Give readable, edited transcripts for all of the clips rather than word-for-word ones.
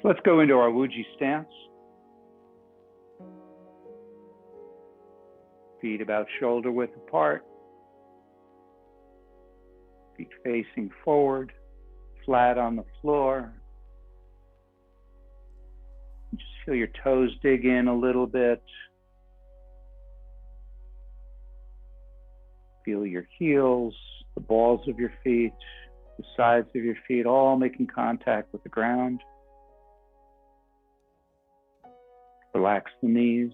So let's go into our Wuji stance. Feet about shoulder width apart. Feet facing forward, flat on the floor. Just feel your toes dig in a little bit. Feel your heels, the balls of your feet, the sides of your feet, all making contact with the ground. Relax the knees.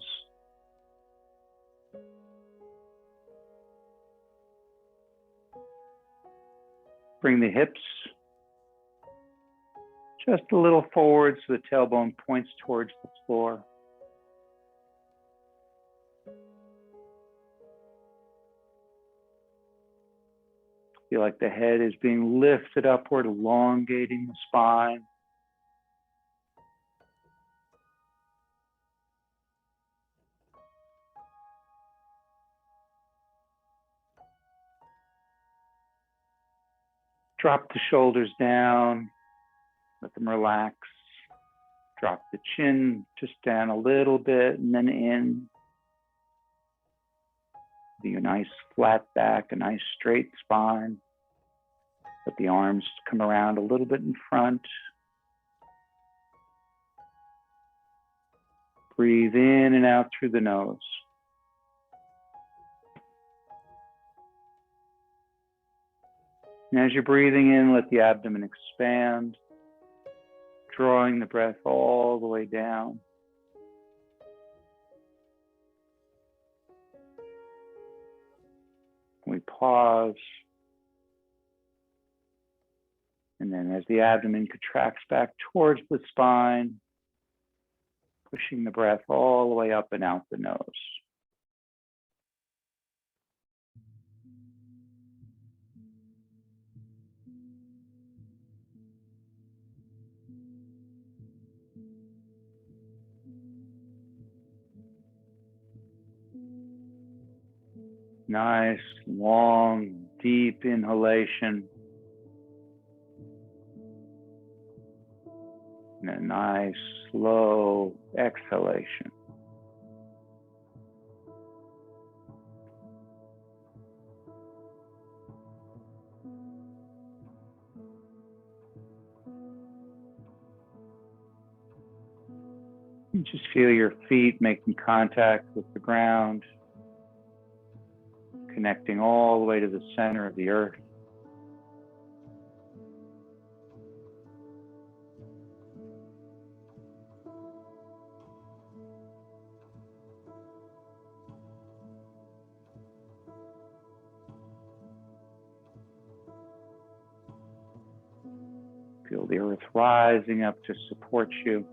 Bring the hips just a little forward so the tailbone points towards the floor. Feel like the head is being lifted upward, elongating the spine. Drop the shoulders down, let them relax. Drop the chin just down a little bit and then in. Be a nice flat back, a nice straight spine. Let the arms come around a little bit in front. Breathe in and out through the nose. And as you're breathing in, let the abdomen expand, drawing the breath all the way down. We pause. And then as the abdomen contracts back towards the spine, pushing the breath all the way up and out the nose. Nice, long, deep inhalation. And a nice, slow exhalation. You just feel your feet making contact with the ground, connecting all the way to the center of the earth. Feel the earth rising up to support you.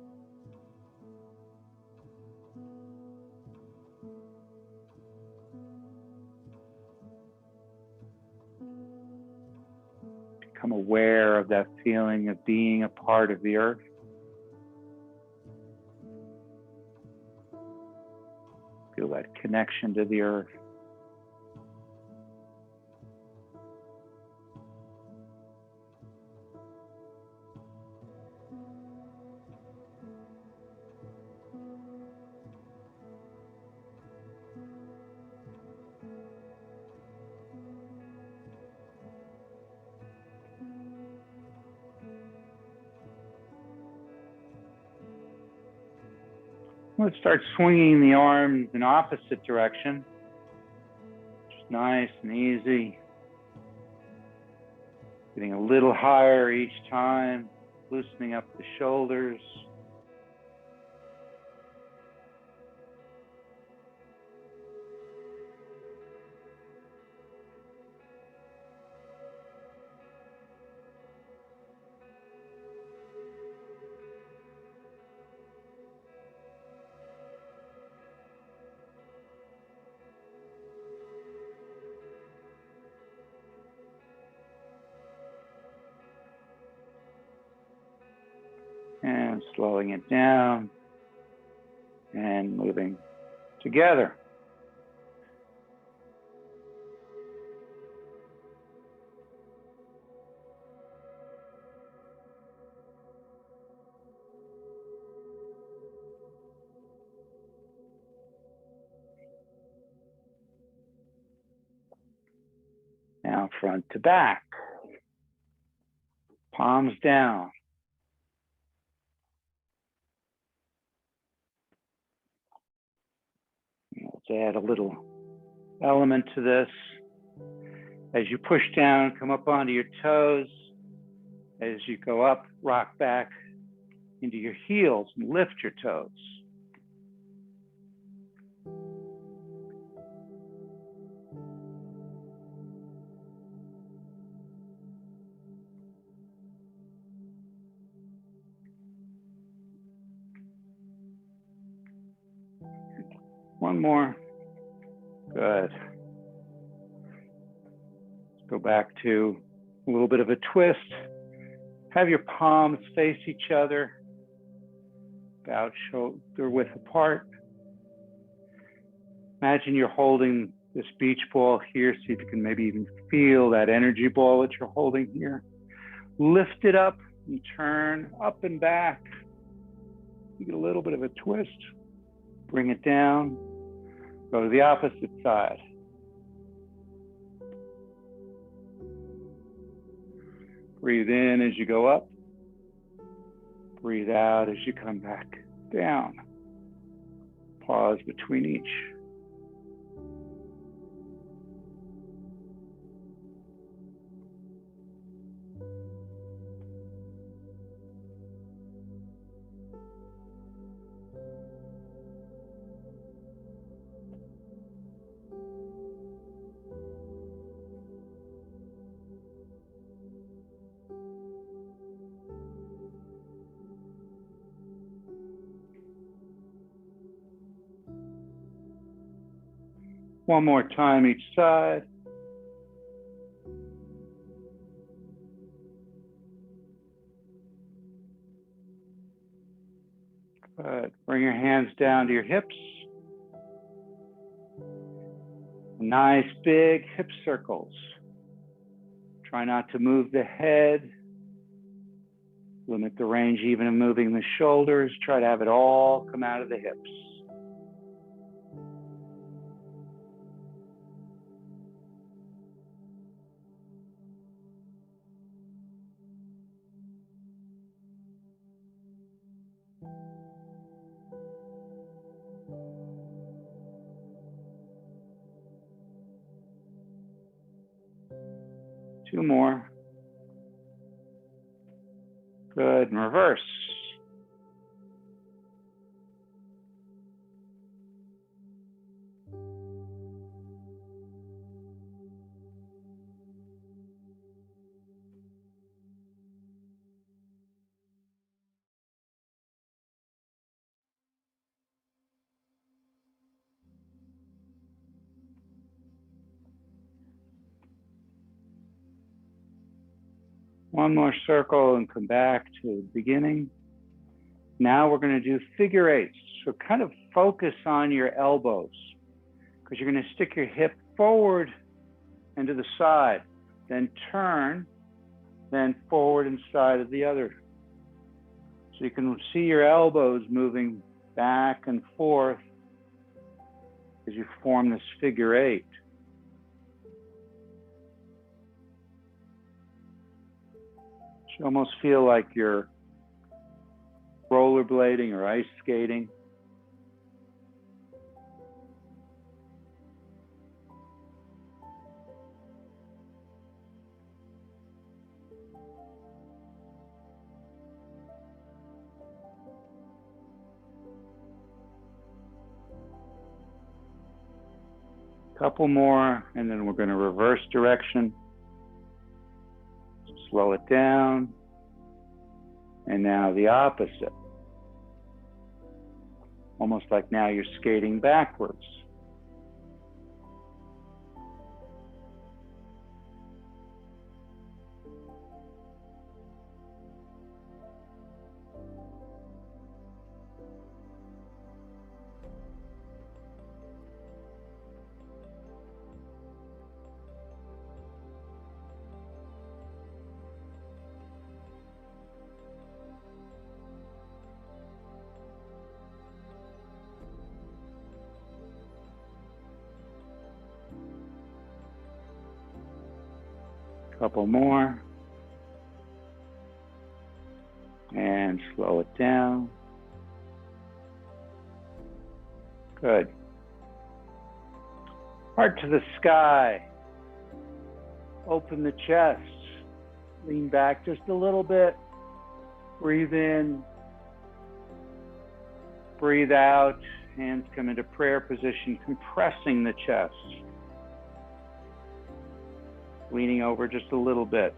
Become aware of that feeling of being a part of the earth. Feel that connection to the earth. Let's start swinging the arms in opposite direction. Just nice and easy. Getting a little higher each time, loosening up the shoulders. And slowing it down and moving together. Now front to back. Palms down. Let's add a little element to this. As you push down, come up onto your toes. As you go up, rock back into your heels and lift your toes. One more. Good. Let's go back to a little bit of a twist. Have your palms face each other, about shoulder width apart. Imagine you're holding this beach ball here. See if you can maybe even feel that energy ball that you're holding here. Lift it up and turn up and back. You get a little bit of a twist. Bring it down. Go to the opposite side. Breathe in as you go up. Breathe out as you come back down. Pause between each. One more time each side. Good. Bring your hands down to your hips. Nice big hip circles. Try not to move the head. Limit the range even of moving the shoulders. Try to have it all come out of the hips. Two more. Good, and reverse. One more circle and come back to the beginning. Now we're going to do figure eights. So kind of focus on your elbows because you're going to stick your hip forward and to the side, then turn, then forward and side of the other. So you can see your elbows moving back and forth as you form this figure eight. You almost feel like you're rollerblading or ice skating. Couple more, and then we're going to reverse direction. Slow it down. And now the opposite. Almost like now you're skating backwards. Couple more. And slow it down. Good. Heart to the sky. Open the chest. Lean back just a little bit. Breathe in. Breathe out. Hands come into prayer position, compressing the chest. Leaning over just a little bit.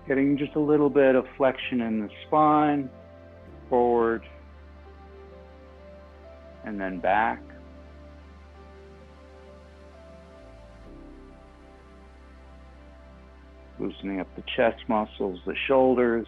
Getting just a little bit of flexion in the spine, forward, and then back. Loosening up the chest muscles, the shoulders.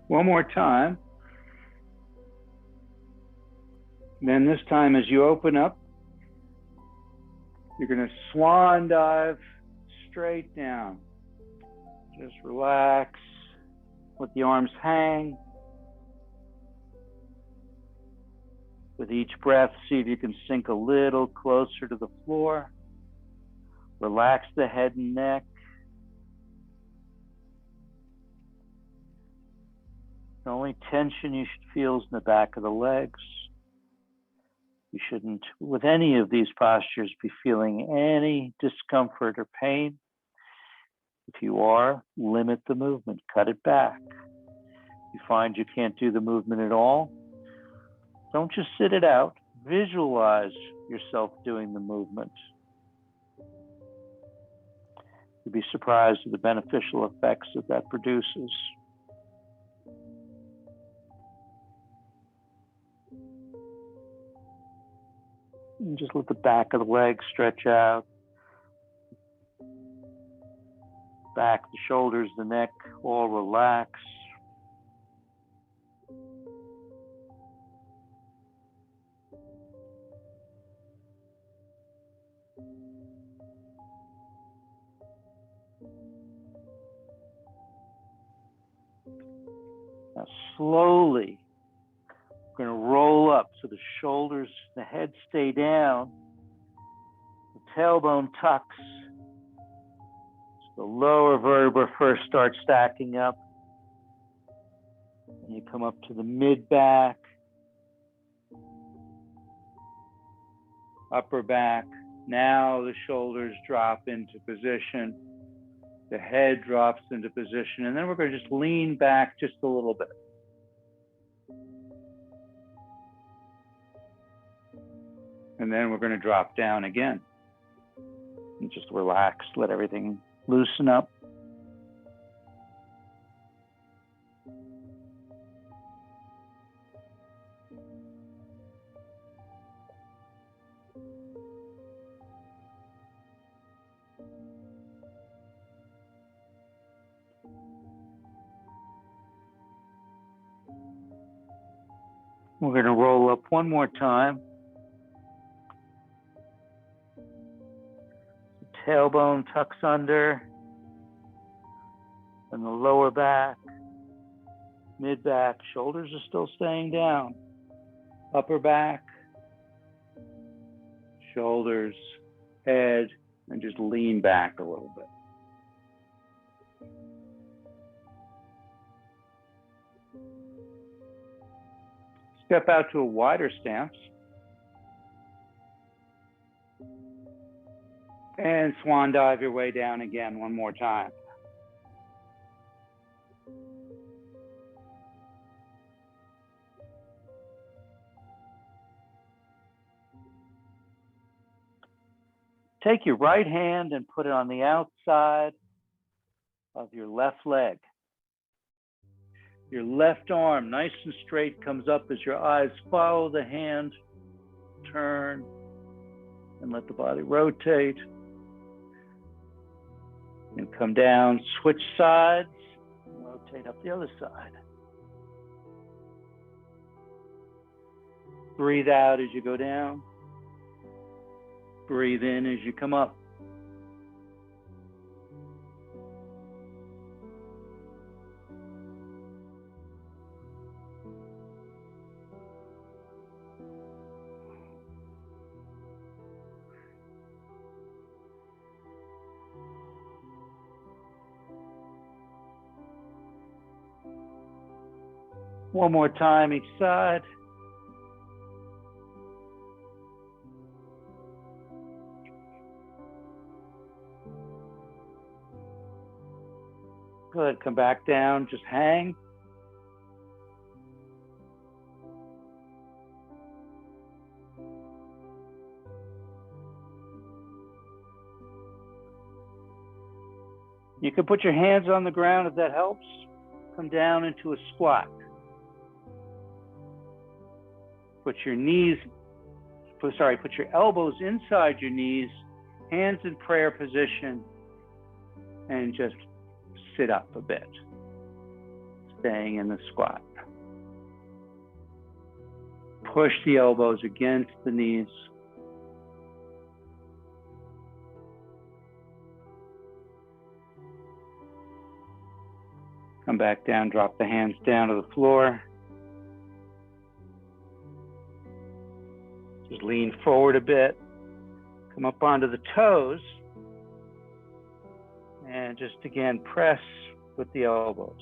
One more time. Then this time as you open up, you're going to swan dive straight down. Just relax, let the arms hang. With each breath, see if you can sink a little closer to the floor. Relax the head and neck. The only tension you should feel is in the back of the legs. You shouldn't, with any of these postures, be feeling any discomfort or pain. If you are, limit the movement, cut it back. If you find you can't do the movement at all, don't just sit it out. Visualize yourself doing the movement. You'd be surprised at the beneficial effects that produces. And just let the back of the legs stretch out. Back, the shoulders, the neck, all relax. Now slowly, we're going to roll up so the shoulders, the head stay down. The tailbone tucks. So the lower vertebra first starts stacking up. And you come up to the mid-back, upper back. Now the shoulders drop into position. The head drops into position. And then we're going to just lean back just a little bit. And then we're going to drop down again. And just relax, let everything loosen up. We're going to roll up one more time. Tailbone tucks under, and the lower back, mid-back, shoulders are still staying down. Upper back, shoulders, head, and just lean back a little bit. Step out to a wider stance. And swan dive your way down again one more time. Take your right hand and put it on the outside of your left leg. Your left arm, nice and straight, comes up as your eyes follow the hand. Turn and let the body rotate. And come down, switch sides, rotate up the other side. Breathe out as you go down. Breathe in as you come up. One more time each side. Good, come back down, just hang. You can put your hands on the ground if that helps. Come down into a squat. Put your elbows inside your knees, hands in prayer position, and just sit up a bit, staying in the squat. Push the elbows against the knees. Come back down, drop the hands down to the floor. Just lean forward a bit. Come up onto the toes. And just again, press with the elbows.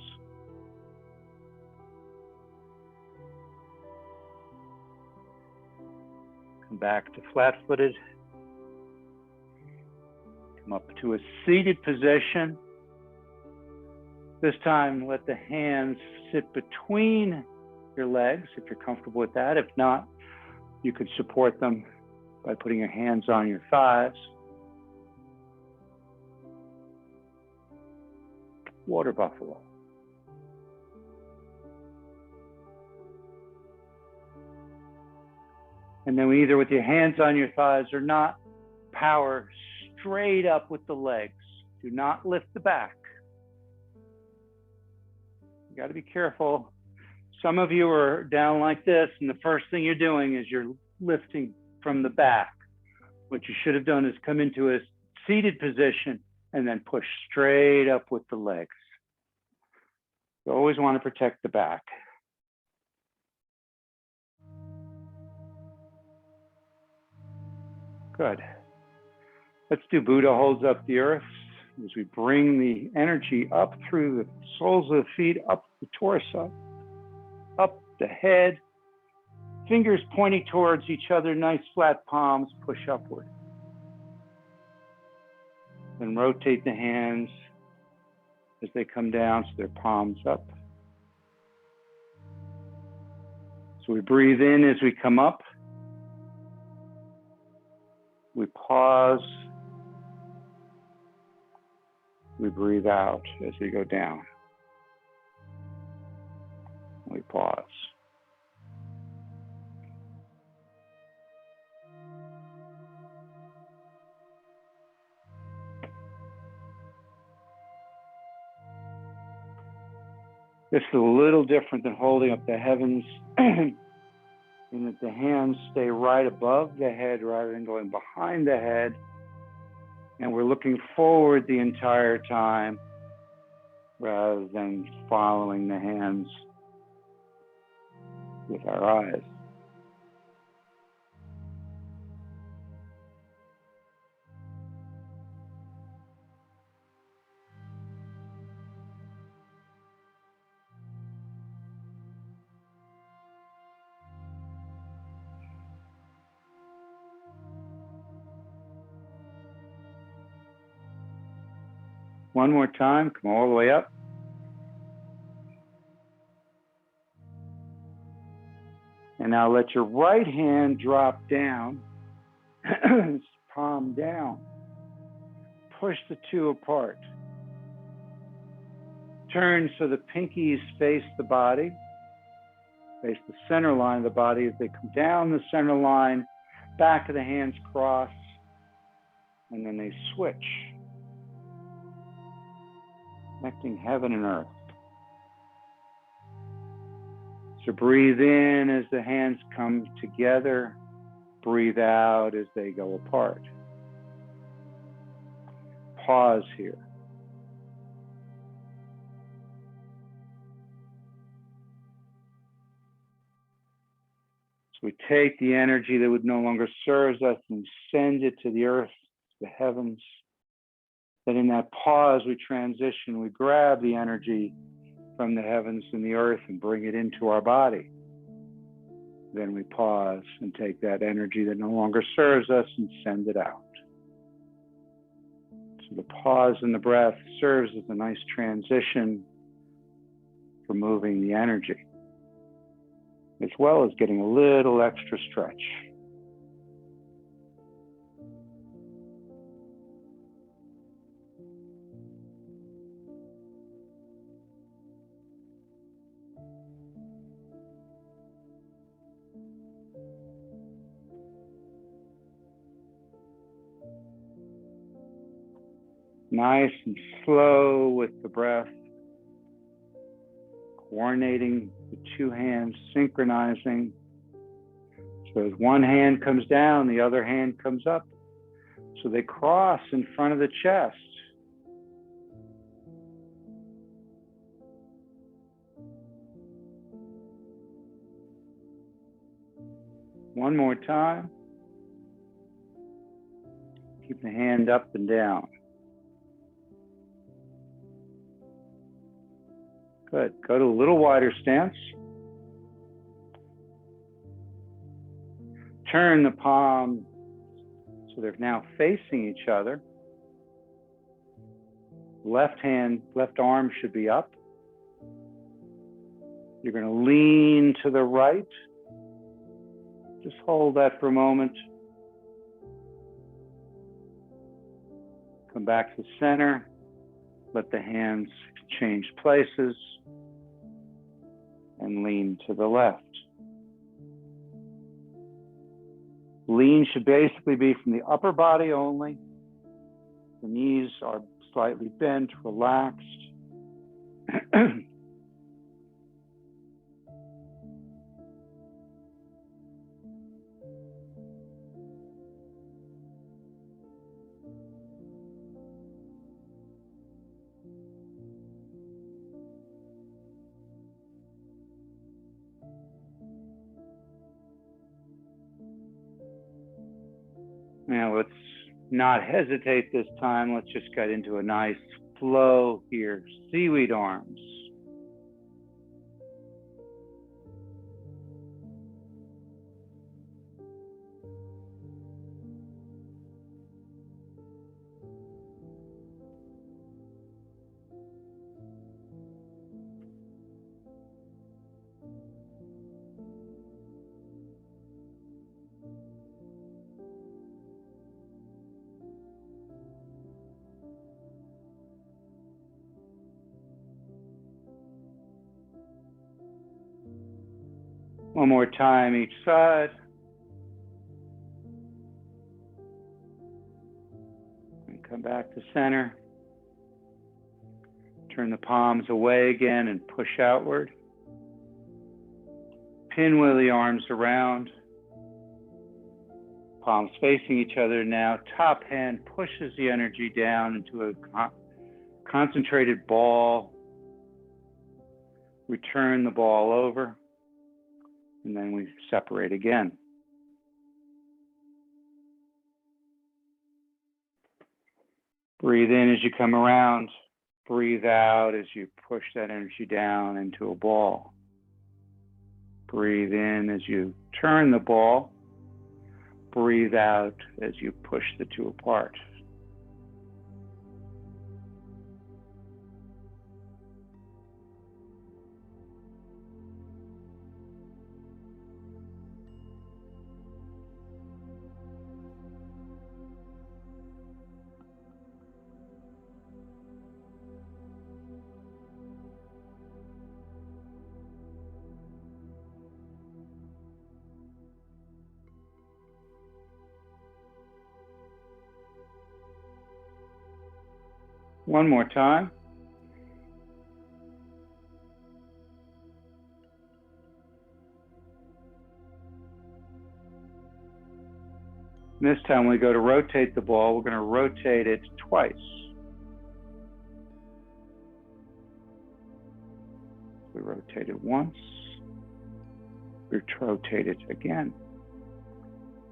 Come back to flat-footed. Come up to a seated position. This time, let the hands sit between your legs if you're comfortable with that. If not, you could support them by putting your hands on your thighs. Water buffalo. And then either with your hands on your thighs or not, power straight up with the legs. Do not lift the back. You got to be careful. Some of you are down like this, and the first thing you're doing is you're lifting from the back. What you should have done is come into a seated position and then push straight up with the legs. You always want to protect the back. Good. Let's do Buddha holds up the earth as we bring the energy up through the soles of the feet, up the torso, up the head, fingers pointing towards each other, nice flat palms, push upward. Then rotate the hands as they come down, so their palms up. So we breathe in as we come up. We pause. We breathe out as we go down. We pause. This is a little different than holding up the heavens in that the hands stay right above the head rather than going behind the head. And we're looking forward the entire time rather than following the hands with our eyes. One more time, come all the way up. And now let your right hand drop down, palm down. Push the two apart. Turn so the pinkies face the body, face the center line of the body. As they come down the center line, back of the hands cross, and then they switch. connecting heaven and earth. So breathe in as the hands come together. Breathe out as they go apart. Pause here. So we take the energy that would no longer serve us and send it to the earth, the heavens. Then in that pause, we transition, we grab the energy from the heavens and the earth and bring it into our body. Then we pause and take that energy that no longer serves us and send it out. So the pause in the breath serves as a nice transition for moving the energy, as well as getting a little extra stretch. Nice and slow with the breath, coordinating the two hands, synchronizing. So as one hand comes down, the other hand comes up. So they cross in front of the chest. One more time. Keep the hand up and down. Good. Go to a little wider stance. Turn the palm so they're now facing each other. Left arm should be up. You're going to lean to the right. Just hold that for a moment. Come back to center. Let the hands change places. And lean to the left. Lean should basically be from the upper body only. The knees are slightly bent, relaxed. Now let's not hesitate this time. Let's just get into a nice flow here. Seaweed arms. One more time each side. And come back to center. Turn the palms away again and push outward. Pinwheel the arms around. Palms facing each other now. Top hand pushes the energy down into a concentrated ball. Return the ball over. And then we separate again. Breathe in as you come around. Breathe out as you push that energy down into a ball. Breathe in as you turn the ball. Breathe out as you push the two apart. One more time. And this time when we go to rotate the ball, we're going to rotate it twice. We rotate it once, we rotate it again.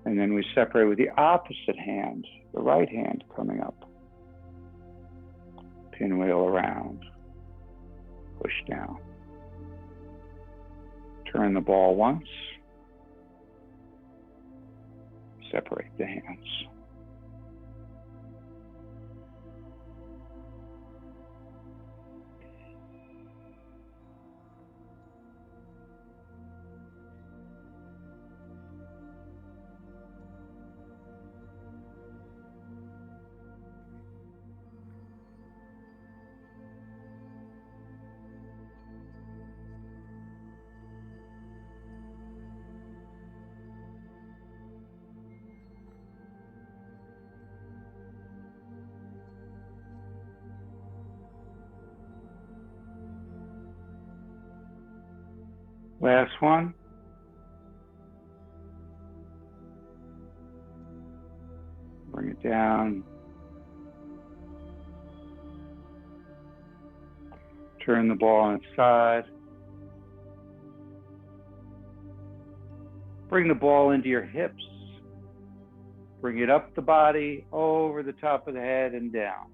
And then we separate with the opposite hand, the right hand coming up. Pinwheel around, push down. Turn the ball once, separate the hands. Last one. Bring it down. Turn the ball on its side. Bring the ball into your hips. Bring it up the body, over the top of the head and down.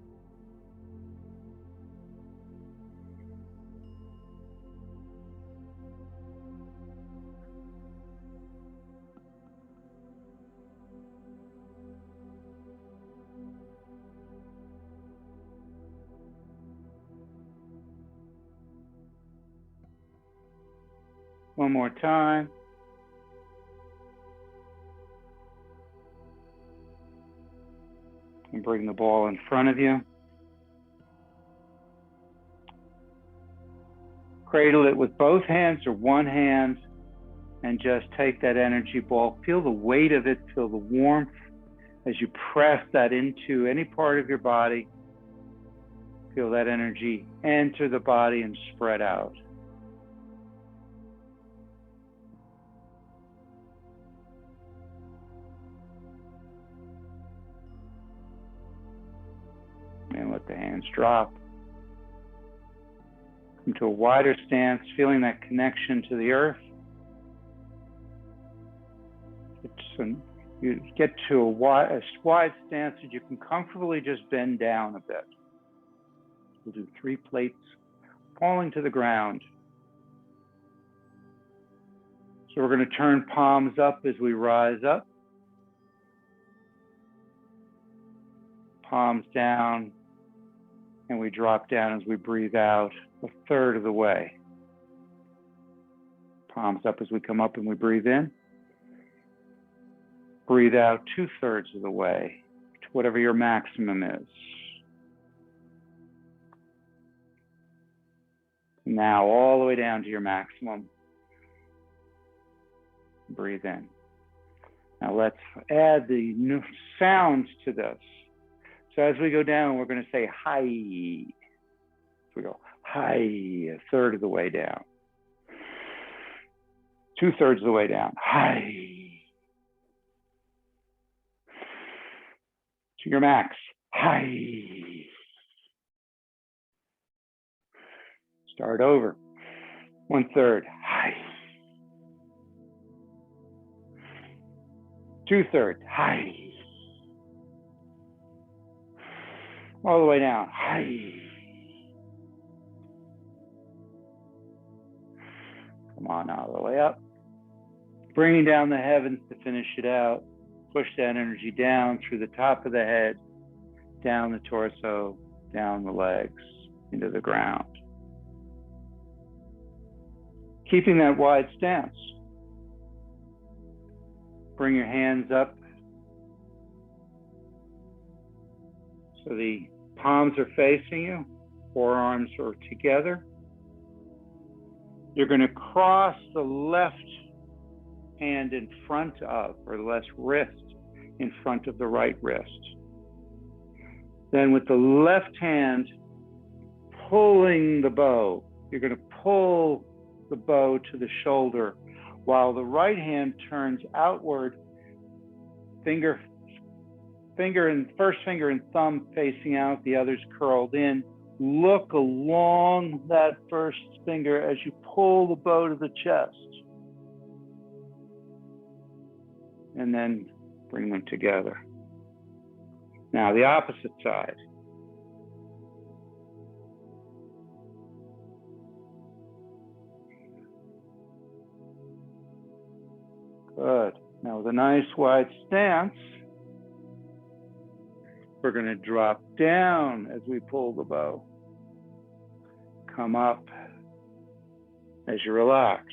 One more time. And bring the ball in front of you. Cradle it with both hands or one hand and just take that energy ball. Feel the weight of it, feel the warmth as you press that into any part of your body. Feel that energy enter the body and spread out. And let the hands drop. Come to a wider stance, feeling that connection to the earth. You get to a wide stance that you can comfortably just bend down a bit. We'll do 3 plates falling to the ground. So we're going to turn palms up as we rise up. Palms down. And we drop down as we breathe out 1/3 of the way. Palms up as we come up and we breathe in. Breathe out 2/3 of the way to whatever your maximum is. Now all the way down to your maximum. Breathe in. Now let's add the new sounds to this. So as we go down, we're going to say hi. So we go hi 1/3 of the way down. 2/3 of the way down. Hi. To your max. Hi. Start over. 1/3. Hi. 2/3. Hi. All the way down. Hi. Come on, all the way up. Bringing down the heavens to finish it out. Push that energy down through the top of the head, down the torso, down the legs, into the ground. Keeping that wide stance. Bring your hands up so the palms are facing you, forearms are together. You're going to cross the left hand in front of, or the left wrist in front of the right wrist. Then with the left hand pulling the bow, you're going to pull the bow to the shoulder while the right hand turns outward, finger first finger and thumb facing out, the others curled in. Look along that first finger as you pull the bow to the chest. And then bring them together. Now the opposite side. Good. Now with a nice wide stance, we're going to drop down as we pull the bow. Come up as you relax.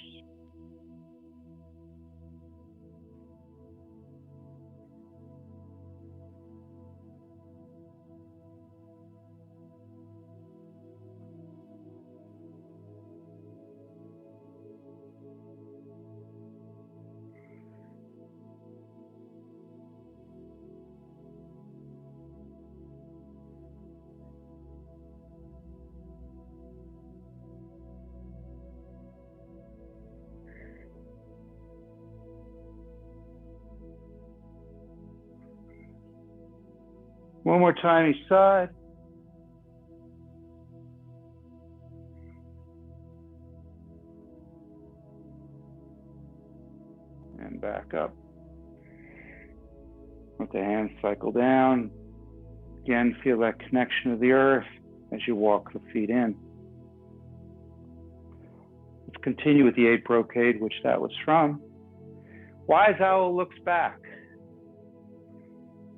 One more time each side. And back up. Let the hands cycle down. Again, feel that connection to the earth as you walk the feet in. Let's continue with the 8 brocade, which that was from. Wise owl looks back.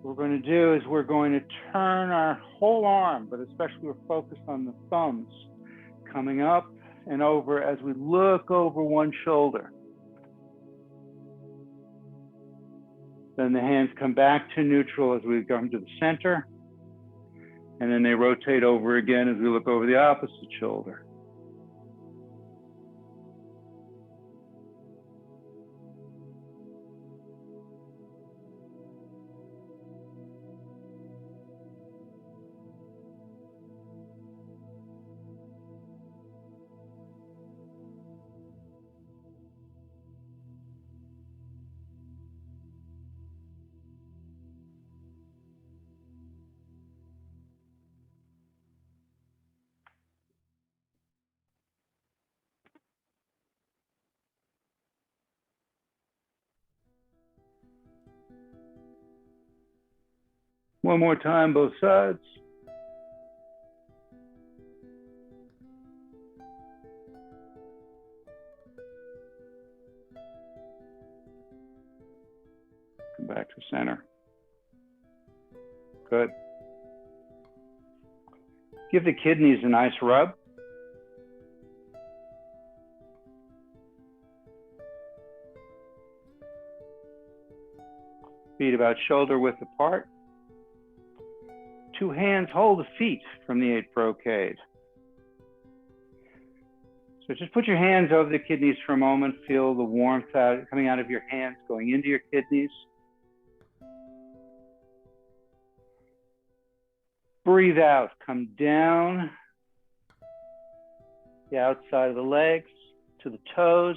What we're going to do is we're going to turn our whole arm, but especially we're focused on the thumbs, coming up and over as we look over one shoulder. Then the hands come back to neutral as we come to the center, and then they rotate over again as we look over the opposite shoulder. One more time, both sides. Come back to center. Good. Give the kidneys a nice rub. Feet about shoulder width apart. 2 hands hold the feet from the 8 brocade. So just put your hands over the kidneys for a moment. Feel the warmth coming out of your hands, going into your kidneys. Breathe out, come down the outside of the legs to the toes.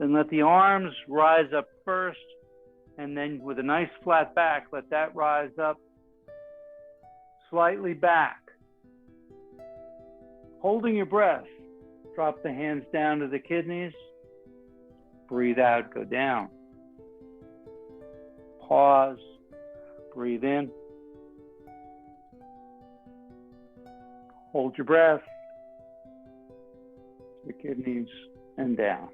Then let the arms rise up first. And then with a nice flat back, let that rise up slightly back. Holding your breath, drop the hands down to the kidneys. Breathe out, go down. Pause, breathe in. Hold your breath, the kidneys, and down.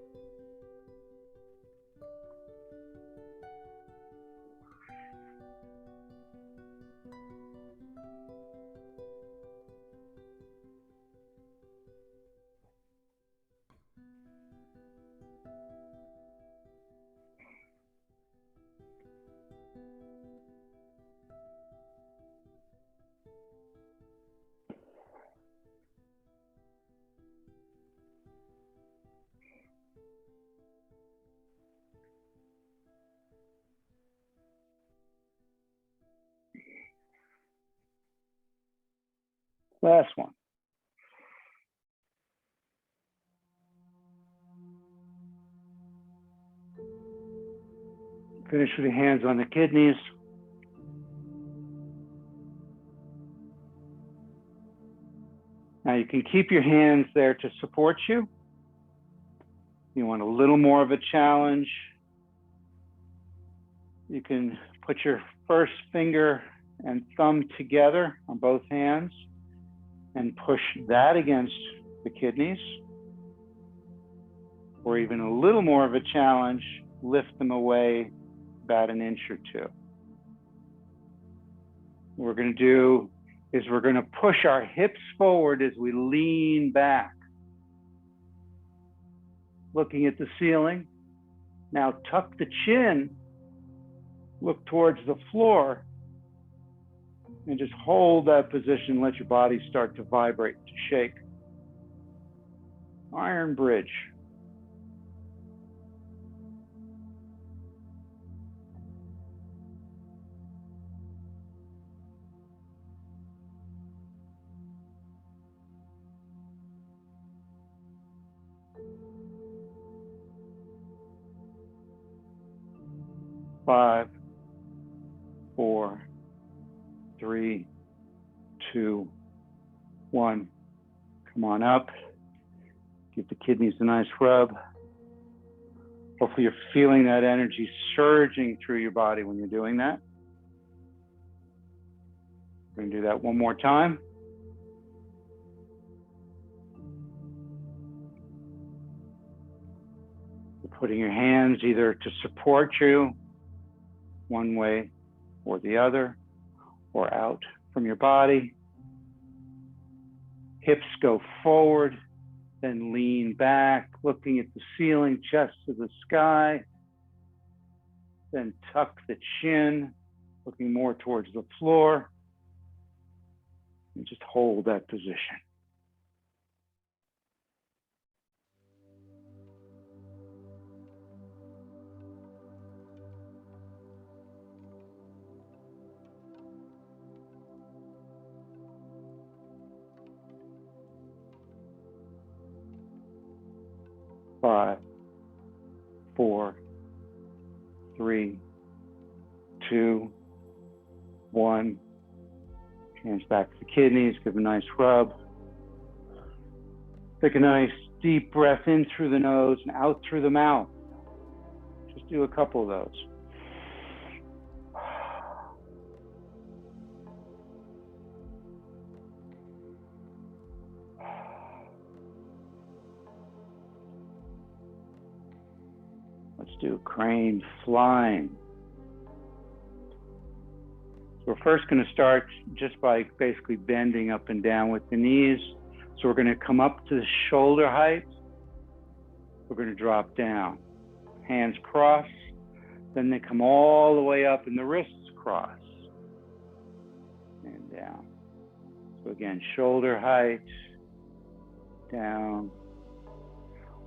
Last one. Finish with the hands on the kidneys. Now you can keep your hands there to support you. You want a little more of a challenge, you can put your first finger and thumb together on both hands and push that against the kidneys. Or even a little more of a challenge, lift them away about an inch or two. What we're going to do is we're going to push our hips forward as we lean back, looking at the ceiling. Now tuck the chin, look towards the floor, and just hold that position. Let your body start to vibrate, to shake. Iron bridge. Five, 4, 3, 2, 1. Come on up. Give the kidneys a nice rub. Hopefully you're feeling that energy surging through your body when you're doing that. We're going to do that one more time. You're putting your hands either to support you one way or the other, or out from your body. Hips go forward, then lean back, looking at the ceiling, chest to the sky. Then tuck the chin, looking more towards the floor. And just hold that position. Five, 4, 3, 2, 1. Hands back to the kidneys, give a nice rub. Take a nice deep breath in through the nose and out through the mouth. Just do a couple of those. Let's do crane flying. So we're first going to start just by basically bending up and down with the knees. So we're going to come up to the shoulder height. We're going to drop down. Hands cross. Then they come all the way up and the wrists cross. And down. So again, shoulder height, down,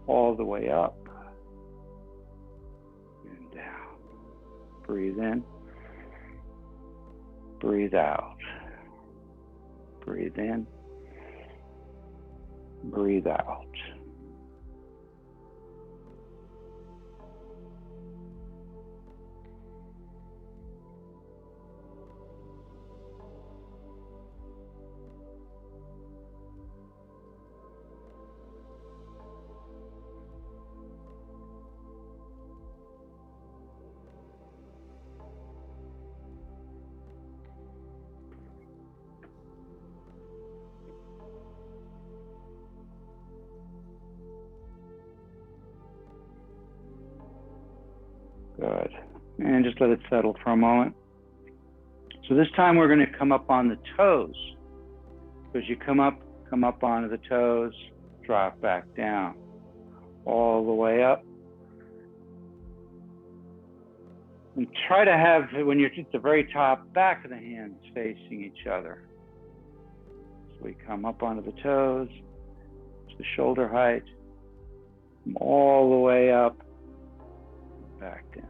all the way up. And down. Breathe in. Breathe out. Breathe in. Breathe out. Good. And just let it settle for a moment. So this time we're going to come up on the toes. So as you come up onto the toes, drop back down. All the way up. And try to have, when you're at the very top, back of the hands facing each other. So we come up onto the toes, to the shoulder height, all the way up, back down.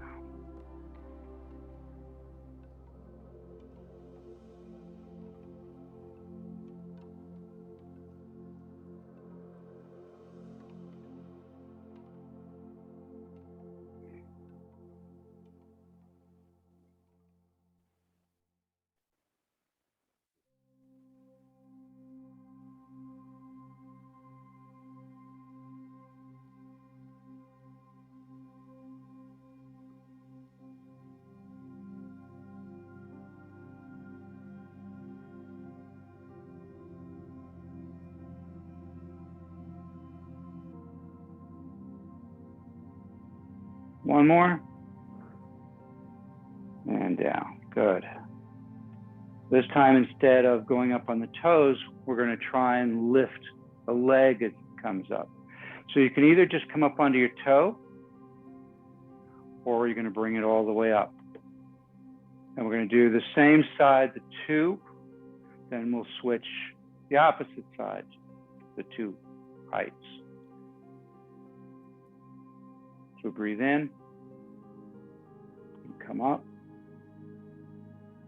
One more. And down. Good. This time, instead of going up on the toes, we're going to try and lift a leg as it comes up. So you can either just come up onto your toe, or you're going to bring it all the way up. And we're going to do the same side, the two, then we'll switch the opposite side, the two heights. So breathe in, and come up,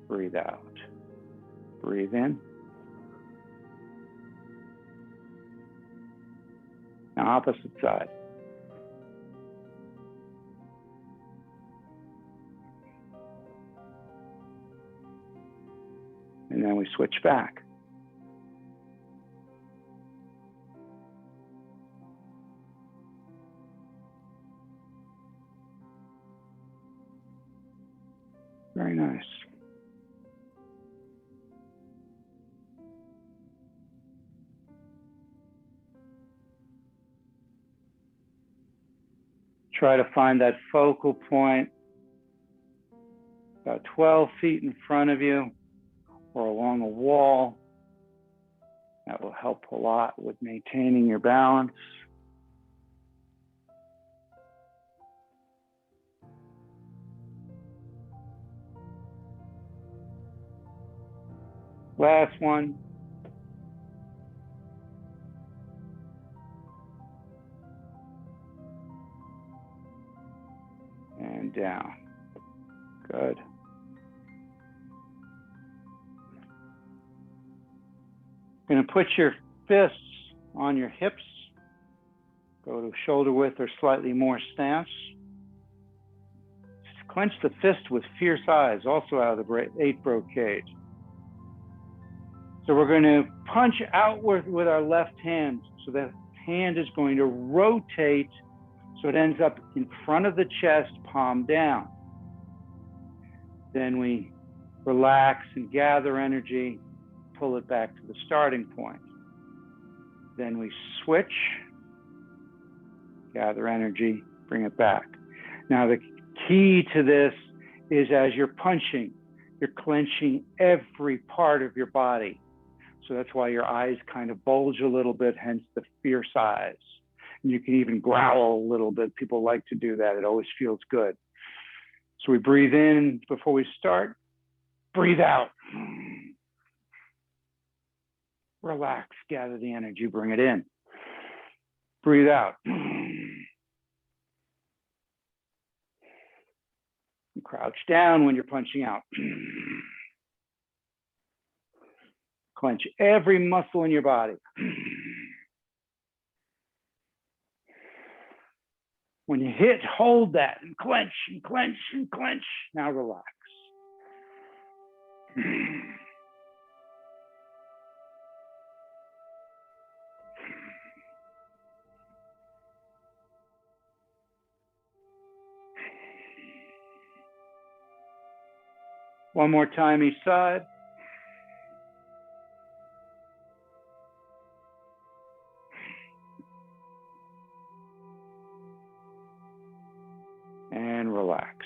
breathe out. Breathe in. Now opposite side. And then we switch back. Very nice. Try to find that focal point about 12 feet in front of you or along a wall. That will help a lot with maintaining your balance. Last one. And down. Good. Going to put your fists on your hips. Go to shoulder width or slightly more stance. Just clench the fist with fierce eyes, also out of the 8 brocade. So we're going to punch outward with our left hand. So that hand is going to rotate so it ends up in front of the chest, palm down. Then we relax and gather energy, pull it back to the starting point. Then we switch, gather energy, bring it back. Now the key to this is as you're punching, you're clenching every part of your body. So that's why your eyes kind of bulge a little bit, hence the fierce eyes. And you can even growl a little bit. People like to do that. It always feels good. So we breathe in before we start. Breathe out. Relax, gather the energy, bring it in. Breathe out. Crouch down when you're punching out. Clench every muscle in your body. When you hit, hold that and clench and clench and clench. Now relax. One more time each side. And relax.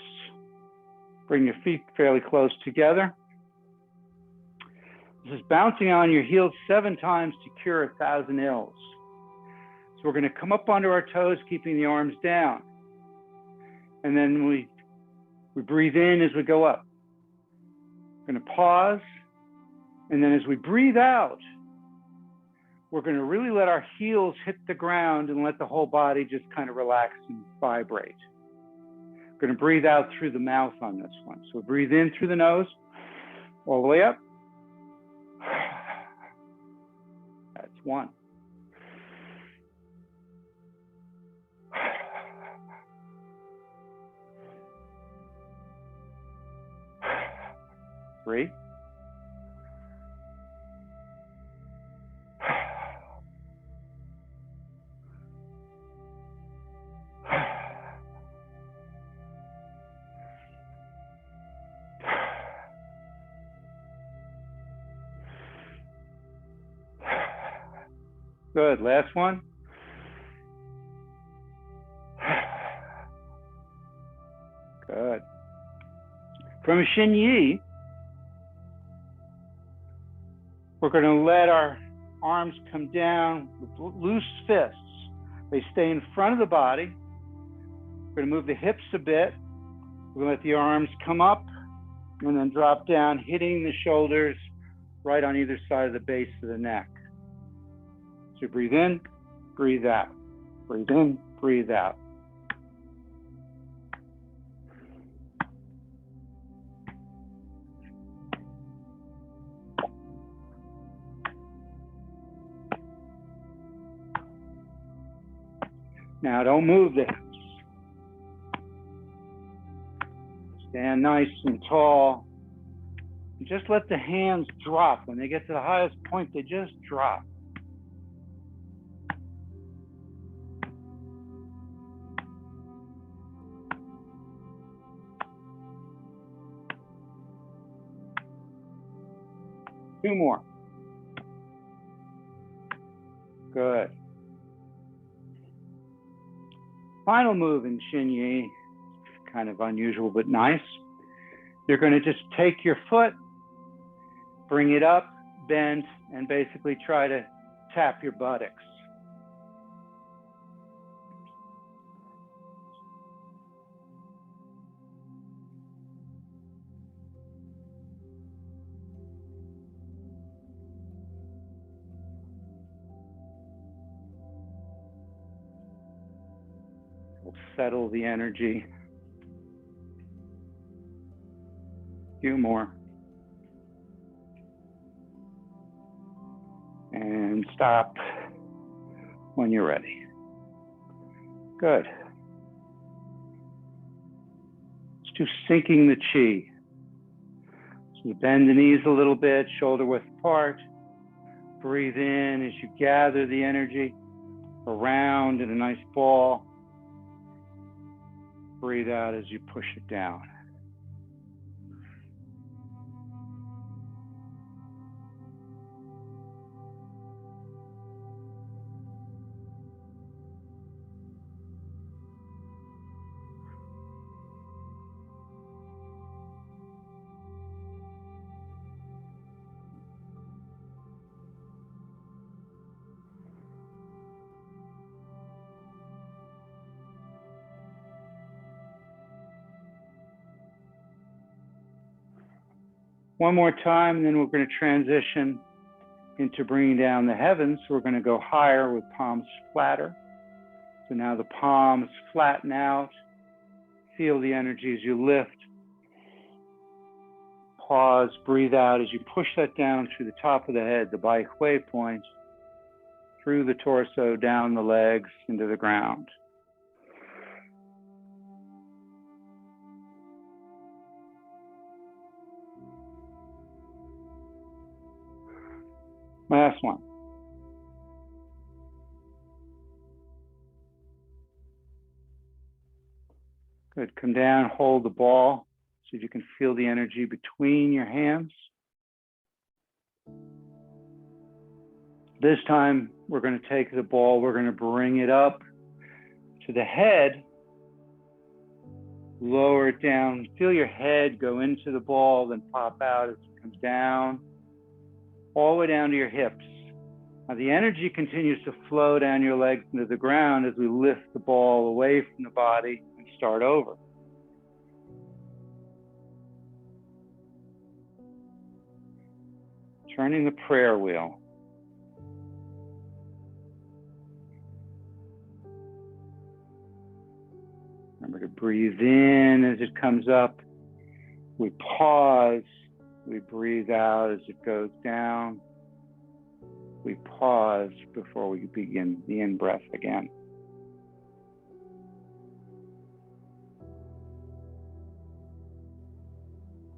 Bring your feet fairly close together. This is bouncing on your heels 7 times to cure 1,000 ills. So we're going to come up onto our toes, keeping the arms down. And then we breathe in as we go up. We're going to pause. And then as we breathe out, we're going to really let our heels hit the ground and let the whole body just kind of relax and vibrate. We're going to breathe out through the mouth on this one. So breathe in through the nose, all the way up. That's 1. Three. Good, last one. From Shin Yi, we're going to let our arms come down with loose fists. They stay in front of the body. We're going to move the hips a bit. We're going to let the arms come up and then drop down, hitting the shoulders right on either side of the base of the neck. So breathe in, breathe out. Breathe in, breathe out. Now don't move the hips. Stand nice and tall. And just let the hands drop. When they get to the highest point, they just drop. Two more. Good. Final move in Shin Yi, kind of unusual but nice. You're going to just take your foot, bring it up, bend, and basically try to tap your buttocks. We'll settle the energy. A few more. And stop when you're ready. Good. Let's do syncing the chi. So you bend the knees a little bit, shoulder width apart. Breathe in as you gather the energy around in a nice ball. Breathe out as you push it down. One more time, and then we're going to transition into bringing down the heavens. So we're going to go higher with palms flatter. So now the palms flatten out. Feel the energy as you lift. Pause, breathe out as you push that down through the top of the head, the Bai Hui point, through the torso, down the legs, into the ground. Last one. Good. Come down, hold the ball so you can feel the energy between your hands. This time, we're going to take the ball, we're going to bring it up to the head, lower it down. Feel your head go into the ball, then pop out as it comes down, all the way down to your hips. Now the energy continues to flow down your legs into the ground as we lift the ball away from the body and start over. Turning the prayer wheel. Remember to breathe in as it comes up. We pause. We breathe out as it goes down. We pause before we begin the in-breath again.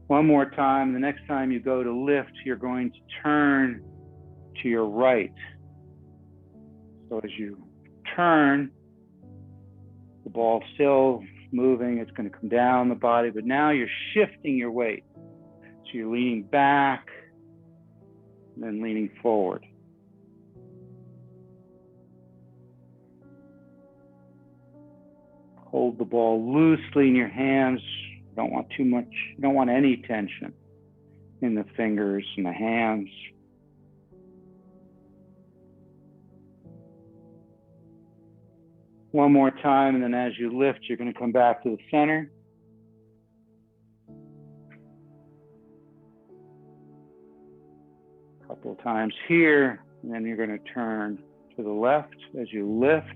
One more time. The next time you go to lift, you're going to turn to your right. So as you turn, the ball's still moving. It's going to come down the body, but now you're shifting your weight. So you're leaning back, then leaning forward. Hold the ball loosely in your hands, You don't want too much, you don't want any tension in the fingers and the hands. One more time, and then as you lift, you're going to come back to the center. A couple of times here, and then you're going to turn to the left as you lift.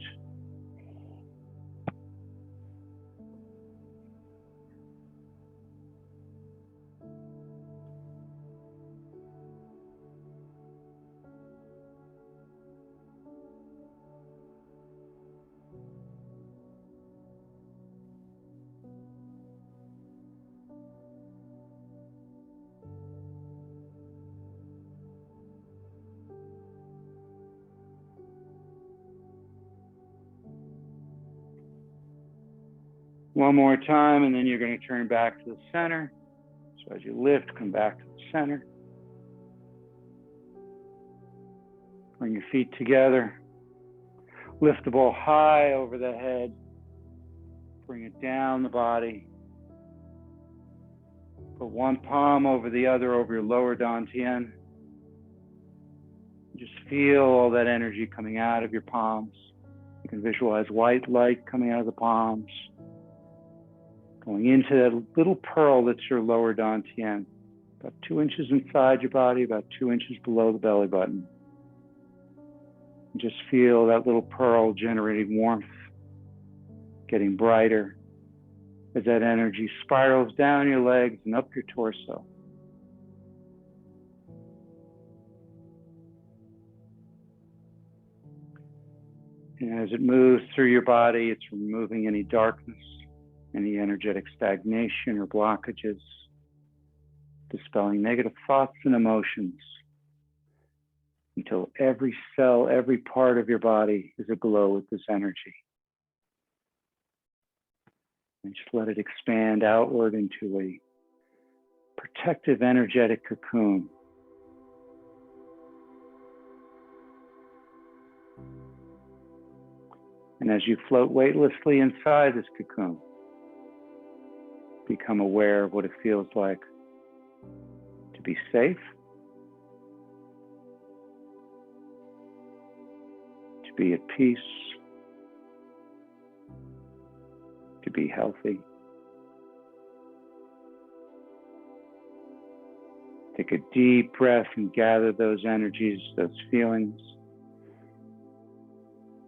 One more time, and then you're going to turn back to the center. So as you lift, come back to the center. Bring your feet together. Lift the ball high over the head. Bring it down the body. Put one palm over the other over your lower dantian. Just feel all that energy coming out of your palms. You can visualize white light coming out of the palms, going into that little pearl that's your lower dantian, about 2 inches inside your body, about 2 inches below the belly button. And just feel that little pearl generating warmth, getting brighter as that energy spirals down your legs and up your torso. And as it moves through your body, it's removing any darkness, any energetic stagnation or blockages, dispelling negative thoughts and emotions until every cell, every part of your body is aglow with this energy. And just let it expand outward into a protective, energetic cocoon. And as you float weightlessly inside this cocoon, become aware of what it feels like to be safe, to be at peace, to be healthy. Take a deep breath and gather those energies, those feelings,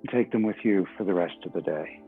and take them with you for the rest of the day.